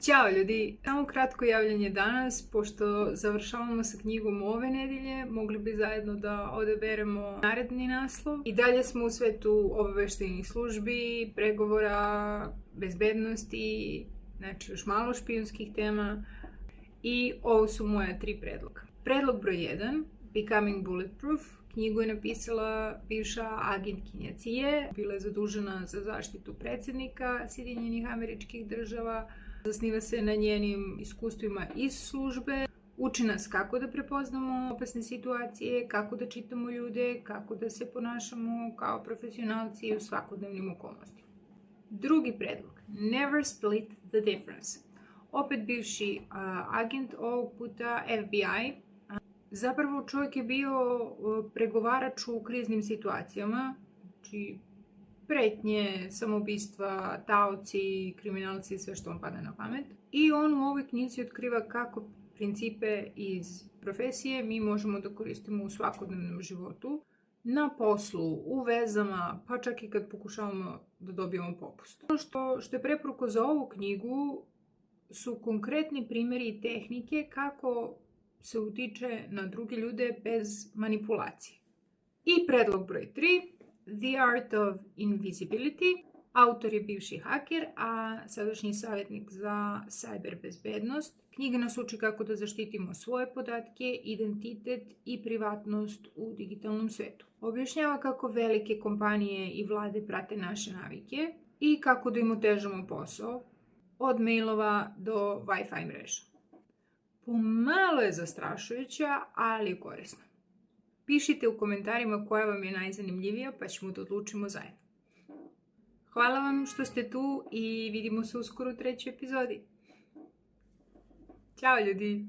Ćao ljudi, samo kratko javljanje danas, pošto završavamo sa knjigom ove nedelje, mogli bi zajedno da odaberemo naredni naslov. I dalje smo u svetu obaveštajnih službi, pregovora, bezbednosti, znači još malo špijunskih tema. I ovo su moja 3 predloga. Predlog broj 1, Becoming Bulletproof. Knjigu je napisala bivša agentkinja CIA, bila je zadužena za zaštitu predsjednika Sjedinjenih Američkih Država. Zasniva se na njenim iskustvima iz službe. Uči nas kako da prepoznamo opasne situacije, kako da čitamo ljude, kako da se ponašamo kao profesionalci u svakodnevnim okolnostima. Drugi predlog, Never Split the Difference. Opet bivši agent, ovog puta FBI. Zapravo čovjek je bio pregovarač u kriznim situacijama, znači pretnje, samoubistva, taoci, kriminalci i sve što vam pada na pamet. I on u ovoj knjizi otkriva kako principe iz profesije mi možemo da koristimo u svakodnevnom životu, na poslu, u vezama, pa čak i kad pokušavamo da dobijemo popust. Ono što je preporuka za ovu knjigu su konkretni primjeri i tehnike kako se utiče na druge ljude bez manipulacije. I predlog broj 3, The Art of Invisibility. Autor je bivši haker, a sadašnji savjetnik za cyber bezbednost. Knjiga nas uči kako da zaštitimo svoje podatke, identitet i privatnost u digitalnom svetu. Objašnjava kako velike kompanije i vlade prate naše navike i kako da im otežamo posao, od mailova do Wi-Fi mreža. Pomalo je zastrašujuća, ali korisna. Pišite u komentarima koja vam je najzanimljivija, pa ćemo da odlučimo zajedno. Hvala vam što ste tu i vidimo se uskoro u 3. epizodi. Ćao ljudi!